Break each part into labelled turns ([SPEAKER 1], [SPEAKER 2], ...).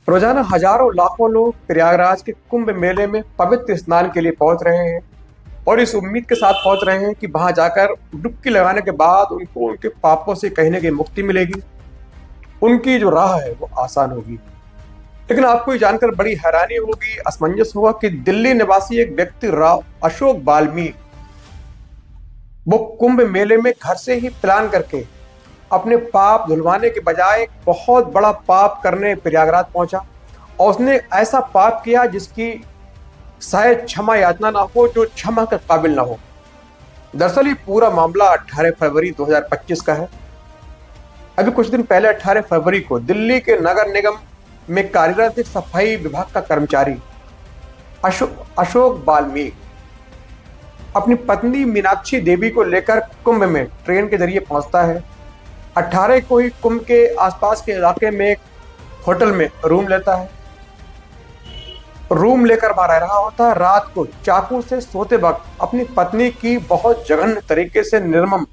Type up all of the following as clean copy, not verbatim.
[SPEAKER 1] रोजाना हजारों लाखों लोग प्रयागराज के कुंभ मेले में पवित्र स्नान के लिए पहुंच रहे हैं और इस उम्मीद के साथ पहुंच रहे हैं कि वहां जाकर डुबकी लगाने के बाद उनको उनके पापों से कहीं ना कहीं मुक्ति मिलेगी। उनकी जो राह है वो आसान होगी। लेकिन आपको ये जानकर बड़ी हैरानी होगी, असमंजस होगा कि दिल्ली निवासी एक व्यक्ति राव अशोक बाल्मीकि वो कुंभ मेले में घर से ही प्लान करके अपने पाप धुलवाने के बजाय एक बहुत बड़ा पाप करने प्रयागराज पहुंचा और उसने ऐसा पाप किया जिसकी शायद क्षमा याचना ना हो, जो क्षमा के काबिल ना हो। दरअसल ये पूरा मामला 18 फरवरी 2025 का है। अभी कुछ दिन पहले 18 फरवरी को दिल्ली के नगर निगम में कार्यरत एक सफाई विभाग का कर्मचारी अशोक बाल्मीकि अपनी पत्नी मीनाक्षी देवी को लेकर कुंभ में ट्रेन के जरिए पहुंचता है। 18 को ही कुंभ के आसपास के इलाके में एक होटल में रूम लेता है। रूम लेकर वहां रह रहा होता है। रात को चाकू से सोते वक्त अपनी पत्नी की बहुत जघन्य तरीके से निर्मम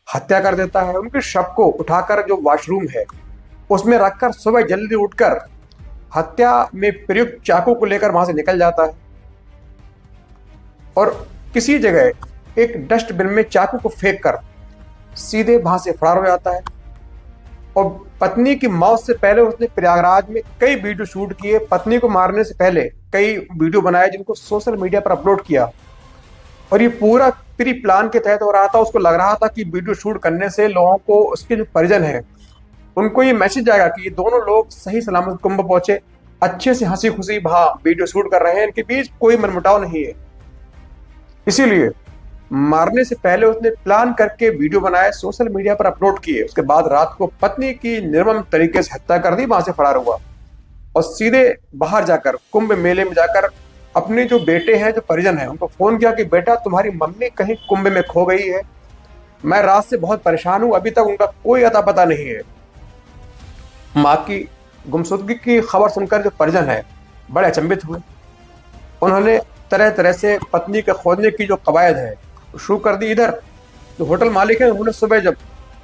[SPEAKER 1] हत्या कर देता है। उनके शव को उठाकर जो वॉशरूम है उसमें रखकर सुबह जल्दी उठकर हत्या में प्रयुक्त चाकू को लेकर वहां से निकल जाता है और किसी जगह एक डस्टबिन में चाकू को फेंक कर सीधे वहां से फरार हो जाता है। और पत्नी की मौत से पहले उसने प्रयागराज में कई वीडियो शूट किए। पत्नी को मारने से पहले कई वीडियो बनाए जिनको सोशल मीडिया पर अपलोड किया और ये पूरा प्री प्लान के तहत हो रहा था। उसको लग रहा था कि वीडियो शूट करने से लोगों को, उसके जो परिजन है उनको ये मैसेज आएगा कि ये दोनों लोग सही सलामत कुंभ पहुंचे, अच्छे से हंसी खुशी वहां वीडियो शूट कर रहे हैं, इनके बीच कोई मनमुटाव नहीं है। इसीलिए मारने से पहले उसने प्लान करके वीडियो बनाए, सोशल मीडिया पर अपलोड किए। उसके बाद रात को पत्नी की निर्मम तरीके से हत्या कर दी, वहां से फरार हुआ और सीधे बाहर जाकर कुंभ मेले में जाकर अपने जो बेटे हैं, जो परिजन हैं, उनको फोन किया कि बेटा तुम्हारी मम्मी कहीं कुंभ में खो गई है, मैं रात से बहुत परेशान हूं, अभी तक उनका कोई अता पता नहीं है। माँ की गुमशुदगी की खबर सुनकर जो परिजन है बड़े अचंभित हुए। उन्होंने तरह तरह से पत्नी के खोजने की जो कवायद है शुरू कर दी। इधर जो होटल मालिक है उन्होंने सुबह जब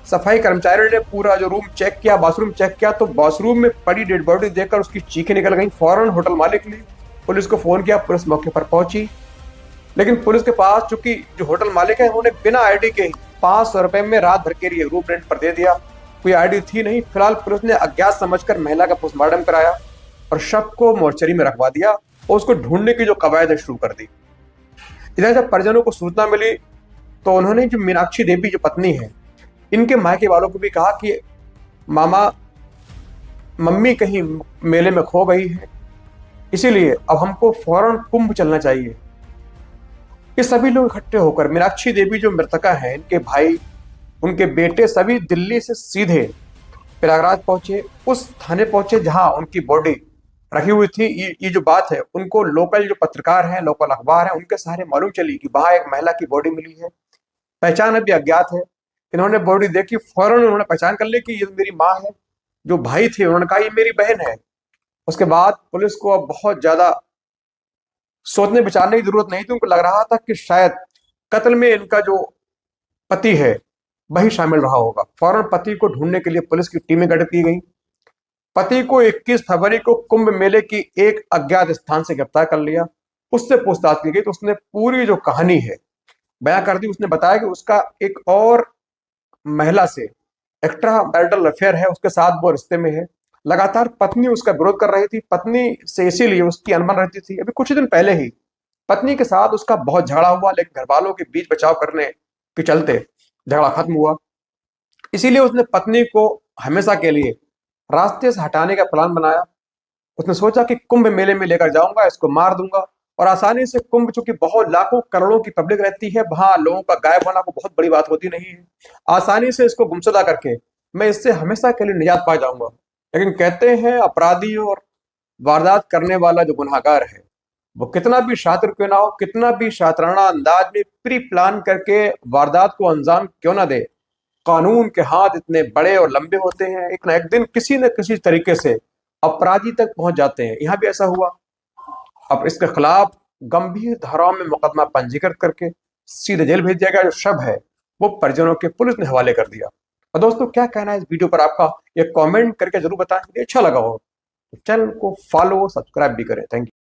[SPEAKER 1] सफाई कर्मचारियों ने पूरा जो रूम चेक किया, बाथरूम चेक किया, तो बाथरूम में पड़ी डेड बॉडी देखकर उसकी चीखें निकल गई। फौरन होटल मालिक ने पुलिस को फोन किया, पुलिस मौके पर पहुंची। लेकिन पुलिस के पास, चूंकि जो होटल मालिक है उन्होंने बिना आईडी के 500 रुपए में रात भर के लिए रूम रेंट पर दे दिया, कोई आईडी थी नहीं। फिलहाल पुलिस ने अज्ञात समझकर महिला का पोस्टमार्टम कराया और शव को मोर्चरी में रखवा दिया और उसको ढूंढने की जो कवायद शुरू कर दी। इधर जब परिजनों को सूचना मिली तो उन्होंने जो मीनाक्षी देवी जो पत्नी है, इनके मायके वालों को भी कहा कि मामा मम्मी कहीं मेले में खो गई है, इसीलिए अब हमको फौरन कुंभ चलना चाहिए। ये सभी लोग इकट्ठे होकर मीनाक्षी देवी जो मृतका है, इनके भाई, उनके बेटे सभी दिल्ली से सीधे प्रयागराज पहुंचे। उस थाने पहुंचे जहां उनकी बॉडी रखी हुई थी। ये जो बात है उनको लोकल जो पत्रकार हैं, लोकल अखबार हैं, उनके सहारे मालूम चली कि वहां एक महिला की बॉडी मिली है, पहचान अभी अज्ञात है। इन्होंने बॉडी देखी, फौरन उन्होंने पहचान कर ली कि ये मेरी माँ है। जो भाई थे उन्होंने कहा ये मेरी बहन है। उसके बाद पुलिस को अब बहुत ज्यादा सोचने विचारने की जरूरत नहीं थी। उनको लग रहा था कि शायद कत्ल में इनका जो पति है वही शामिल रहा होगा। फौरन पति को ढूंढने के लिए पुलिस की टीमें गठित की गई। पति को 21 फरवरी को कुंभ मेले की एक अज्ञात स्थान से गिरफ्तार कर लिया। उससे पूछताछ की गई तो उसने पूरी जो कहानी है बयां कर दी। उसने बताया कि उसका एक और महिला से एक्स्ट्रा मैरिटल अफेयर है, उसके साथ वो रिश्ते में है। लगातार पत्नी उसका विरोध कर रही थी, पत्नी से इसीलिए उसकी अनबन रहती थी। अभी कुछ दिन पहले ही पत्नी के साथ उसका बहुत झगड़ा हुआ, लेकिन घर वालों के बीच बचाव करने के चलते झगड़ा खत्म हुआ। इसीलिए उसने पत्नी को हमेशा के लिए रास्ते से हटाने का प्लान बनाया। उसने सोचा कि कुंभ मेले में लेकर जाऊंगा, इसको मार दूंगा और आसानी से कुंभ, चूंकि बहुत लाखों करोड़ों की पब्लिक रहती है, वहां लोगों का गायब होना को बहुत बड़ी बात होती नहीं है, आसानी से इसको गुमशुदा करके मैं इससे हमेशा के लिए निजात पा जाऊंगा। लेकिन कहते हैं अपराधी और वारदात करने वाला जो गुनहगार है वो कितना भी शातिर क्यों ना हो, कितना भी शातिराना अंदाज में प्री प्लान करके वारदात को अंजाम क्यों ना दे, कानून के हाथ इतने बड़े और लंबे होते हैं, एक ना एक दिन किसी न किसी तरीके से अपराधी तक पहुंच जाते हैं। यहाँ भी ऐसा हुआ। अब इसके खिलाफ गंभीर धाराओं में मुकदमा पंजीकृत करके सीधे जेल भेज दिया गया। जो शव है वो परिजनों के पुलिस ने हवाले कर दिया। और दोस्तों, क्या कहना है इस वीडियो पर आपका, ये कमेंट करके जरूर बताएं। अच्छा लगा हो चैनल को फॉलो सब्सक्राइब भी करें। Thank you.